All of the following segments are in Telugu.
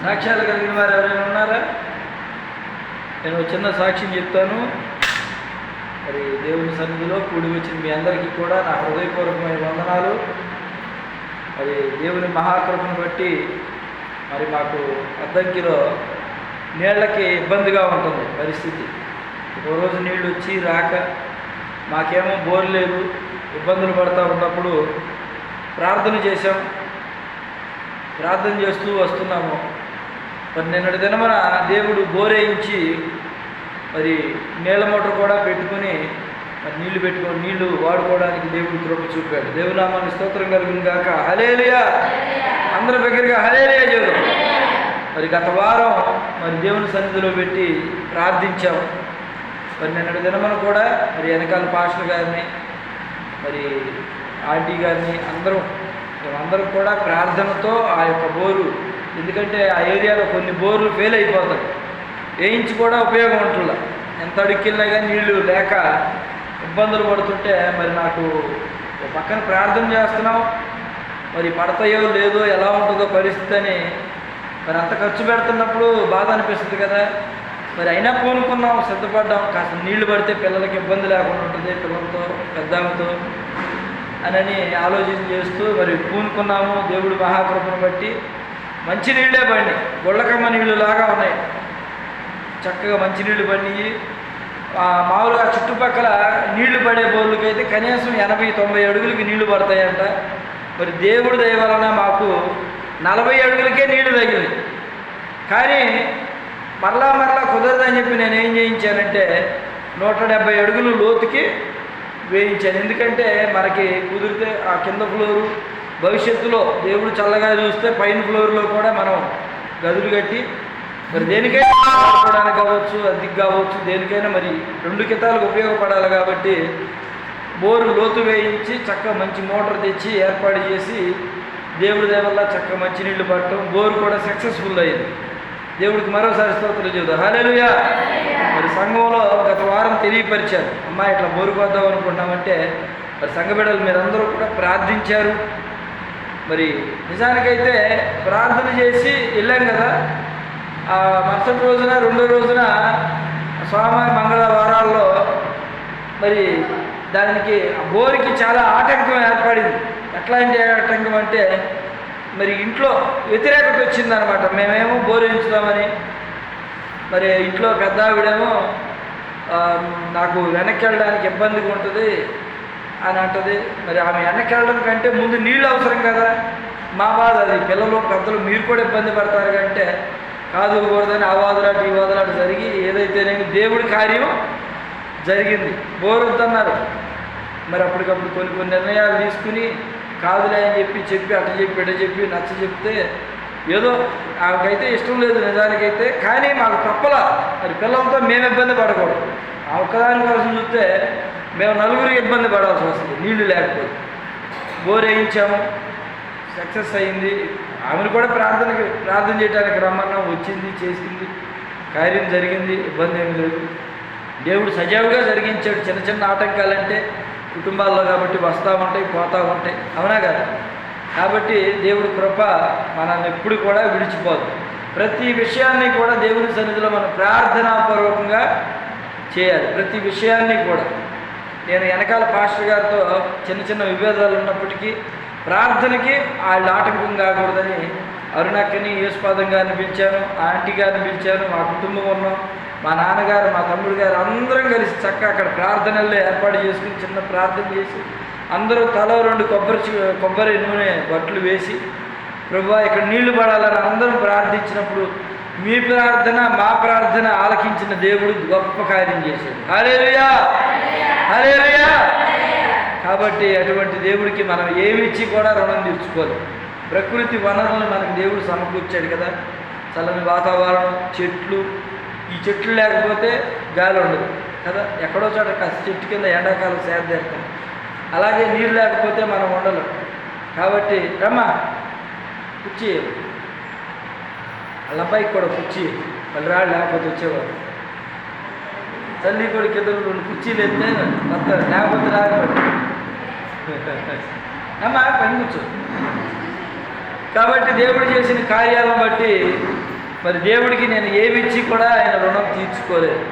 సాక్ష్యాలు కలిగిన వారు ఎవరైనా ఉన్నారా? నేను చిన్న సాక్ష్యం చెప్తాను. మరి దేవుని సన్నిధిలో కూడి వచ్చిన మీ అందరికీ కూడా నా హృదయపూర్వకమైన వందనాలు. మరి దేవుని మహాకృపను బట్టి మరి మాకు అద్దంకిలో నీళ్ళకి ఇబ్బందిగా ఉంటుంది పరిస్థితి. ఒక రోజు నీళ్ళు వచ్చి రాక మాకేమో బోర్ లేదు, ఇబ్బందులు పడుతూ ఉన్నప్పుడు ప్రార్థన చేశాం. ప్రార్థన చేస్తూ వస్తున్నాము. మరి నిన్నటి దినమున దేవుడు బోరేయించి మరి నీళ్ళ మోటార్ కూడా పెట్టుకుని మరి నీళ్లు వాడుకోవడానికి దేవుడు కృప చూపాడు. దేవుని నామానికి స్తోత్రం కలుగును గాక. హల్లెలూయా. అందరి దగ్గరగా హల్లెలూయా చెబుదాం. మరి గత వారం మరి దేవుని సన్నిధిలో పెట్టి ప్రార్థించాం. మరి నిన్నటి దినమున కూడా మరి వెనకాల పాస్టర్ గారిని మరి ఆంటీ గారిని అందరం కూడా ప్రార్థనతో ఆ యొక్క బోరు, ఎందుకంటే ఆ ఏరియాలో కొన్ని బోర్లు ఫెయిల్ అయిపోతాయి, వేయించి కూడా ఉపయోగం ఉంటుందా. ఎంత అడుక్కెళ్ళినా కానీ నీళ్లు లేక ఇబ్బందులు పడుతుంటే మరి నాకు పక్కన ప్రార్థన చేస్తున్నాం, మరి పడతాయో లేదో ఎలా ఉంటుందో పరిస్థితి అని మరి అంత ఖర్చు పెడుతున్నప్పుడు బాధ అనిపిస్తుంది కదా. మరి అయినా పూనుకున్నాం, సిద్ధపడ్డాం. కాస్త నీళ్లు పడితే పిల్లలకి ఇబ్బంది లేకుండా ఉంటుంది, పిల్లలతో పెద్దామతో అని ఆలోచన చేస్తూ మరి పూనుకున్నాము. దేవుడు మహాకృపను బట్టి మంచి నీళ్ళే పడి, గొళ్ళకమ్మ నీళ్ళు లాగా ఉన్నాయి, చక్కగా మంచినీళ్ళు పడినాయి. మామూలుగా చుట్టుపక్కల నీళ్లు పడే బోర్లకైతే కనీసం 80-90 అడుగులకి నీళ్లు పడతాయంట. మరి దేవుడి దయ వలన మాకు 40 అడుగులకే నీళ్లు తగిలినాయి. కానీ మరలా కుదరదని చెప్పి నేను ఏం చేయించానంటే 170 అడుగులు లోతుకి వేయించాను. ఎందుకంటే మనకి కుదిరితే ఆ కింద ఫ్లోరు భవిష్యత్తులో దేవుడు చల్లగా చూస్తే పైన ఫ్లోర్లో కూడా మనం గదులు కట్టి మరి దేనికైనా వాడుకోవడానికి కావచ్చు, అద్దెకి కావచ్చు, దేనికైనా మరి 2 కితాలకు ఉపయోగపడాలి. కాబట్టి బోరు లోతు వేయించి చక్కగా మంచి మోటార్ తెచ్చి ఏర్పాటు చేసి దేవుడి దయ వల్ల చక్కగా మంచినీళ్ళు పట్టడం, బోరు కూడా సక్సెస్ఫుల్ అయ్యింది. దేవుడికి మరోసారి స్తోత్రం చెబుతాం. హల్లెలూయా. మరి సంఘంలో గత వారం తెలియపరిచారు, అమ్మాయి ఇట్లా బోరు కొద్దాం అనుకుంటున్నామంటే మరి సంఘ బిడ్డలు మీరందరూ కూడా ప్రార్థించారు. మరి నిజానికైతే ప్రార్థన చేసి వెళ్ళాం కదా. మరుసటి రోజున 2వ రోజున సోమ మంగళవారాల్లో మరి దానికి బోరుకి చాలా ఆటంకం ఏర్పడింది. ఎట్లాంటి ఆటంకం అంటే మరి ఇంట్లో వ్యతిరేకత వచ్చిందనమాట. మేమేమో బోరు వేయించుదామని, మరి ఇంట్లో పెద్ద ఆవిడేమో నాకు వెనక్కి వెళ్ళడానికి ఇబ్బందిగా ఉంటుంది అని అంటది. మరి ఆమె వెనక్కి వెళ్ళడం కంటే ముందు నీళ్ళు అవసరం కదా, మా బాధ అది. పిల్లలు పెద్దలు మీరు కూడా ఇబ్బంది పడతారు కంటే కాదు కూడదని ఆ వాదులాట ఈ వాదులాట జరిగి ఏదైతేనేమి దేవుడి కార్యం జరిగింది. బోరు వద్దన్నారు. మరి అప్పటికప్పుడు కొన్ని నిర్ణయాలు తీసుకుని కాదులే అని చెప్పి అటు చెప్పి ఇట చెప్పి నచ్చ చెప్తే ఏదో ఆమెకైతే ఇష్టం లేదు నిజానికైతే. కానీ మాకు తప్పలా, మరి పిల్లలతో మేము ఇబ్బంది పడకూడదు. ఆ ఒక్కదాని కోసం చూస్తే మేము 4గురికి ఇబ్బంది పడాల్సి వస్తుంది నీళ్లు లేకపోతే. బోర్ వేయించాము, సక్సెస్ అయింది. ఆమెను కూడా ప్రార్థన చేయడానికి రమ్మన్నాం, వచ్చింది, చేసింది, కార్యం జరిగింది, ఇబ్బంది ఏమి లేదు. దేవుడు సజావుగా జరిగించాడు. చిన్న ఆటంకాలంటే కుటుంబాల్లో కాబట్టి వస్తూ ఉంటాయి, పోతూ ఉంటాయి, అవునా కదా. కాబట్టి దేవుడి కృప మనల్ని ఎప్పుడు కూడా విడిచిపోదు. ప్రతి విషయాన్ని కూడా దేవుని సన్నిధిలో మనం ప్రార్థనాపూర్వకంగా చేయాలి. ప్రతి విషయాన్ని కూడా నేను వెనకాల పాస్టర్ గారితో చిన్న విభేదాలు ఉన్నప్పటికీ ప్రార్థనకి వాళ్ళు ఆటంకం కాకూడదని అరుణక్కని, యేసుపాదం గారిని పిలిచాను, ఆంటీ గారిని పిలిచాను, మా కుటుంబం ఉన్నాం, మా నాన్నగారు, మా తమ్ముడు గారు అందరం కలిసి చక్కగా అక్కడ ప్రార్థనల్లో ఏర్పాటు చేసుకుని చిన్న ప్రార్థన చేసి అందరూ తలో 2 కొబ్బరి నూనె బట్టలు వేసి ప్రభువా ఇక్కడ నీళ్లు పడాలని అందరం ప్రార్థించినప్పుడు మీ ప్రార్థన మా ప్రార్థన ఆలకించిన దేవుడు గొప్ప కార్యం చేశాడు. హల్లెలూయా, హల్లెలూయా. కాబట్టి అటువంటి దేవుడికి మనం ఏమిచ్చి కూడా రుణం తీర్చుకోవాలి. ప్రకృతి వనరులను మనకు దేవుడు సమకూర్చాడు కదా. చల్లని వాతావరణం, చెట్లు, ఈ చెట్లు లేకపోతే గాలి ఉండదు కదా. ఎక్కడో చోట కాస్త చెట్టు కింద ఎండాకాలం సేద్దేస్తాం, అలాగే నీరు లేకపోతే మనం ఉండలేం. కాబట్టి రమ్మా కుర్చీ, వాళ్ళ అబ్బాయికి కూడా కుర్చీ, వాళ్ళు రాళ్ళు లేకపోతే వచ్చేవారు. తల్లి కొడుకు ఇద్దరు 2 కుర్చీలు ఎత్తే వస్తారు, లేకపోతే రాకపోతే అమ్మా పని కూర్చో. కాబట్టి దేవుడు చేసిన కార్యాలను బట్టి మరి దేవుడికి నేను ఏమి ఇచ్చి కూడా ఆయన రుణం తీర్చుకోలేదు.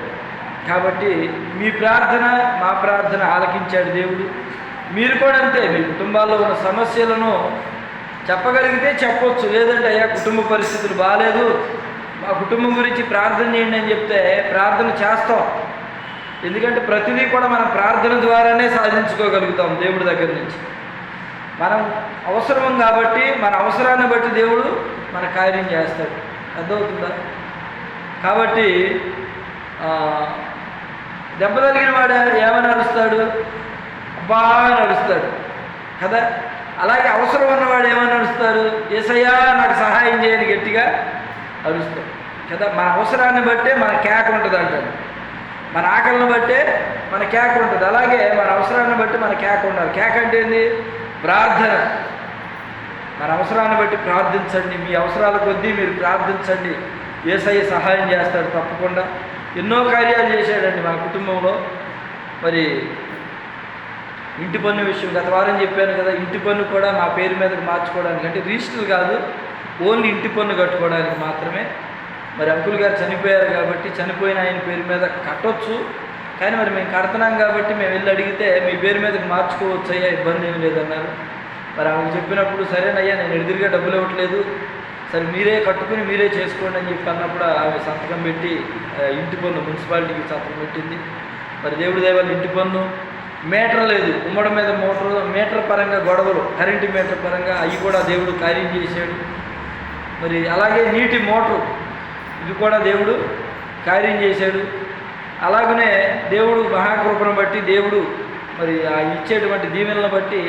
కాబట్టి మీ ప్రార్థన మా ప్రార్థన ఆలకించాడు దేవుడు. మీరు కూడా అంతే, మీ కుటుంబాల్లో ఉన్న సమస్యలను చెప్పగలిగితే చెప్పొచ్చు, లేదంటే అయ్యా కుటుంబ పరిస్థితులు బాగాలేదు, మా కుటుంబం గురించి ప్రార్థన చేయండి అని చెప్తే ప్రార్థన చేస్తాం. ఎందుకంటే ప్రతిదీ కూడా మనం ప్రార్థన ద్వారానే సాధించుకోగలుగుతాం దేవుడి దగ్గర నుంచి. మనం అవసరం కాబట్టి మన అవసరాన్ని బట్టి దేవుడు మన కార్యం చేస్తాడు. అర్థమవుతుందా? కాబట్టి దెబ్బ తగిలిన వాడు ఏమని అరుస్తాడు? అబ్బా అని అరుస్తాడు కదా. అలాగే అవసరం ఉన్నవాడు ఏమని అరుస్తాడు? యేసయ్యా నాకు సహాయం చేయని గట్టిగా అరుస్తాడు కదా. మన అవసరాన్ని బట్టే మన కేక ఉంటుంది అంటాడు. మన ఆకలిని బట్టే మన కేక ఉంటుంది. అలాగే మన అవసరాన్ని బట్టి మన కేక ఉండాలి. కేక అంటే ఏంది? ప్రార్థన. మన అవసరాన్ని బట్టి ప్రార్థించండి. మీ అవసరాల కొద్దీ మీరు ప్రార్థించండి, యేసయ్య సహాయం చేస్తాడు తప్పకుండా. ఎన్నో కార్యాలు చేశాడండి మా కుటుంబంలో. మరి ఇంటి పన్ను విషయం గత వారం చెప్పాను కదా. ఇంటి పన్ను కూడా మా పేరు మీదకి మార్చుకోవడానికి, అంటే రిజిస్టర్ కాదు, ఓన్లీ ఇంటి పన్ను కట్టుకోవడానికి మాత్రమే. మరి అంకుల్ గారు చనిపోయారు కాబట్టి చనిపోయిన ఆయన పేరు మీద కట్టొచ్చు, కానీ మరి మేము కడుతున్నాం కాబట్టి మేము వెళ్ళి అడిగితే మీ పేరు మీదకి మార్చుకోవచ్చు అయ్యా, ఇబ్బంది ఏమి లేదన్నారు. మరి ఆమెకు చెప్పినప్పుడు సరేనయ్యా నేను ఎదురుగా డబ్బులు ఇవ్వట్లేదు, సరే మీరే కట్టుకుని మీరే చేసుకోండి అని చెప్పి అన్నప్పుడు ఆమె సంతకం పెట్టి ఇంటి పన్ను మున్సిపాలిటీకి సంతకం పెట్టింది. మరి దేవుడి దయవల్ల ఇంటి పన్ను మీటర్ లేదు, ఉమ్మడి మీద మీటర్ పరంగా గొడవలు, కరెంటు మీటర్ పరంగా అవి కూడా దేవుడు కార్యం చేశాడు. మరి అలాగే నీటి మోటారు, ఇది కూడా దేవుడు కార్యం చేశాడు. అలాగనే దేవుడు మహాకృపను బట్టి దేవుడు మరి ఆ ఇచ్చేటువంటి దీవెనలను బట్టి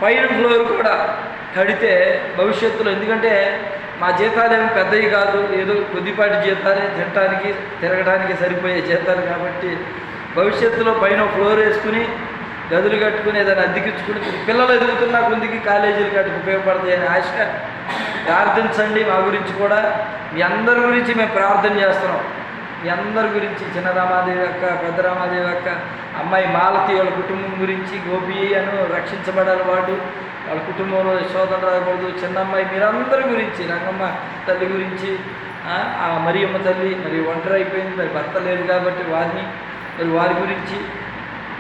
పైన ఫ్లోర్ కూడా కడితే భవిష్యత్తులో, ఎందుకంటే మా జీతాలు ఏమి పెద్దవి కాదు, ఏదో కొద్దిపాటి జీతాలే, తినడానికి తిరగడానికి సరిపోయే జీతాలు కాబట్టి భవిష్యత్తులో పైన ఫ్లోర్ వేసుకుని గదులు కట్టుకుని ఏదైనా అద్దెకించుకుని పిల్లలు ఎదుగుతున్న కొందికి కాలేజీలు కట్టుకు ఉపయోగపడతాయని ఆశ. ప్రార్థించండి మా గురించి కూడా. మీ అందరి గురించి మేము ప్రార్థన చేస్తున్నాం. మీ అందరి గురించి, చిన్న రామాదేవి అక్క, పెద్ద రామాదేవి అక్క, అమ్మాయి మాలతి వాళ్ళ కుటుంబం గురించి, గోపి అను రక్షించబడాలి వాడు, వాళ్ళ కుటుంబంలో శోధన రాకూడదు, చిన్నమ్మాయి, మీరందరి గురించి, రంగమ్మ తల్లి గురించి, ఆ మరియమ్మ తల్లి మరి ఒంటరి అయిపోయింది, మరి భర్త లేదు కాబట్టి వారిని, మరి వారి గురించి,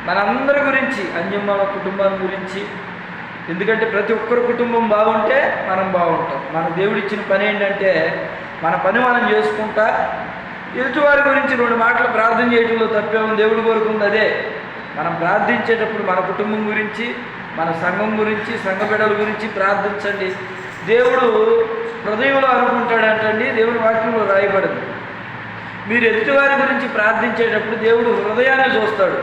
మనందరి గురించి, అంజమ్మ కుటుంబం గురించి. ఎందుకంటే ప్రతి ఒక్కరి కుటుంబం బాగుంటే మనం బాగుంటాం. మన దేవుడిచ్చిన పని ఏంటంటే మన పని మనం చేసుకుంటా ఎదుటివారి గురించి 2 మాటలు ప్రార్థన చేయడంలో తప్పేమో, దేవుడి కోరుకుంది అదే. మనం ప్రార్థించేటప్పుడు మన కుటుంబం గురించి, మన సంఘం గురించి, సంఘ బిడ్డల గురించి ప్రార్థించండి. దేవుడు హృదయంలో అనుకుంటాడంటండి, దేవుడి వాక్యంలో రాయబడింది. మీరు ఎదుటివారి గురించి ప్రార్థించేటప్పుడు దేవుడు హృదయాన్ని చూస్తాడు,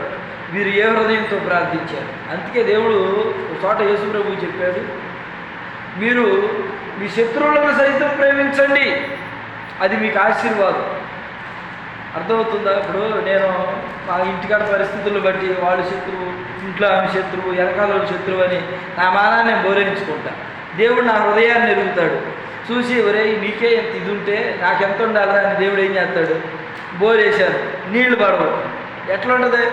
మీరు ఏ హృదయంతో ప్రార్థించారు. అందుకే దేవుడు ఒక చోట యేసు ప్రభువు చెప్పాడు, మీరు మీ శత్రువులను సైతం ప్రేమించండి, అది మీకు ఆశీర్వాదం. అర్థమవుతుందా? ఇప్పుడు నేను మా ఇంటికాడ పరిస్థితులను బట్టి వాడు శత్రువు, ఇంట్లో ఆమె శత్రువు, వెనకాల శత్రువు అని నా మానాన్ని నేను బోరేయించుకుంటా. దేవుడు నా హృదయాన్ని ఎరుగుతాడు, చూసి ఒరే నీకే ఎంత ఇది ఉంటే నాకెంత ఉండాలి అని దేవుడు ఏం చేస్తాడు? బోరేశారు, నీళ్లు పడవు. ఎట్లా ఉంటుంది?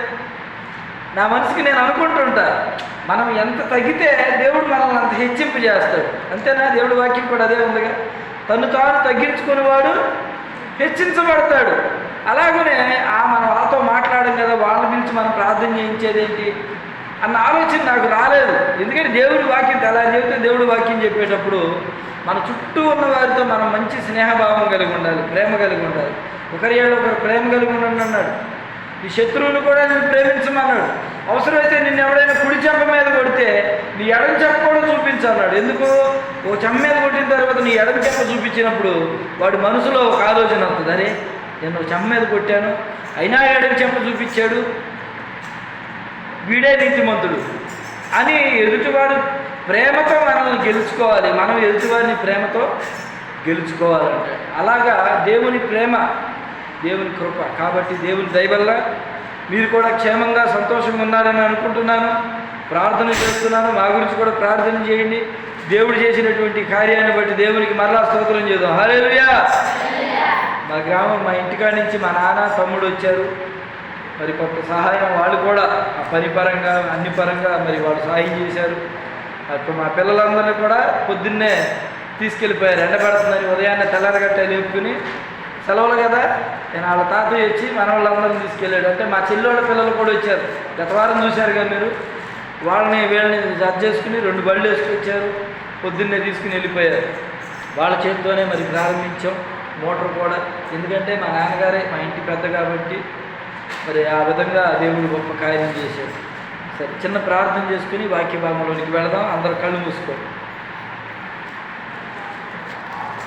నా మనసుకి నేను అనుకుంటుంటా, మనం ఎంత తగ్గితే దేవుడు మనల్ని అంత హెచ్చింపు చేస్తాడు. అంతేనా? దేవుడి వాక్యం కూడా అదే ఉందిగా, తను తాను తగ్గించుకునేవాడు హెచ్చించబడతాడు. అలాగనే మనం వాళ్ళతో మాట్లాడడం కదా, వాళ్ళ గురించి మనం ప్రార్థన చేయించేదేంటి అన్న ఆలోచన నాకు రాలేదు. ఎందుకంటే దేవుడి వాక్యం అలా చెబితే, దేవుడి వాక్యం చెప్పేటప్పుడు మన చుట్టూ ఉన్న వారితో మనం మంచి స్నేహభావం కలిగి ఉండాలి, ప్రేమ కలిగి ఉండాలి. ఒకరి ఏళ్ళు ఒకరు ప్రేమ కలిగి ఉండండి అన్నాడు. నీ శత్రువును కూడా నేను ప్రేమించమన్నాడు. అవసరమైతే నిన్ను ఎవడైనా కుడి చెంప మీద కొడితే నీ ఎడం చెంప కూడా చూపించన్నాడు. ఎందుకు? ఓ చెంప మీద కొట్టిన తర్వాత నీ ఎడం చెంప చూపించినప్పుడు వాడి మనసులో ఒక ఆలోచన వస్తుంది, అరే నేను చెంప మీద కొట్టాను అయినా ఎడం చెంప చూపించాడు, వీడే నీతిమంతుడు అని. ఎదుటివాడు ప్రేమతో మనల్ని గెలుచుకోవాలి, మనం ఎదుటివాడిని ప్రేమతో గెలుచుకోవాలంటే. అలాగా దేవుని ప్రేమ, దేవుని కృప. కాబట్టి దేవుని దయ వల్ల మీరు కూడా క్షేమంగా సంతోషంగా ఉన్నారని అనుకుంటున్నాను, ప్రార్థన చేస్తున్నాను. మా గురించి కూడా ప్రార్థన చేయండి. దేవుడు చేసినటువంటి కార్యాన్ని బట్టి దేవునికి మరలా స్తోత్రం చేద్దాం. హల్లెలూయా. మా గ్రామం, మా ఇంటికాడ నుంచి మా నాన్న తమ్ముడు వచ్చారు. మరి కొంత సహాయం వాళ్ళు కూడా ఆ పని పరంగా అన్ని పరంగా మరి వాళ్ళు సహాయం చేశారు. అప్పుడు మా పిల్లలందరినీ కూడా పొద్దున్నే తీసుకెళ్ళిపోయారు. ఎండ పెడుతుందని ఉదయాన్నే తెల్లారగట్ట లేపుకుని, సెలవులు కదా, నేను వాళ్ళ తాతయ్య వచ్చి మన వాళ్ళందరినీ తీసుకెళ్ళాడు. అంటే మా చెల్లోళ్ళ పిల్లలు కూడా వచ్చారు. గత వారం చూశారు కదా మీరు. వాళ్ళని వీళ్ళని జడ్జ్ చేసుకుని 2 బళ్ళు వేసుకొచ్చారు. పొద్దున్నే తీసుకుని వెళ్ళిపోయారు. వాళ్ళ చేతితోనే మరి ప్రారంభించాం మోటార్ కూడా. ఎందుకంటే మా నాన్నగారే మా ఇంటి పెద్ద కాబట్టి మరి ఆ విధంగా దేవుడు గొప్ప కార్యం చేశాడు. సరే, చిన్న ప్రార్థన చేసుకుని వాక్య భాగంలోనికి వెళదాం. అందరు కళ్ళు మూసుకోండి.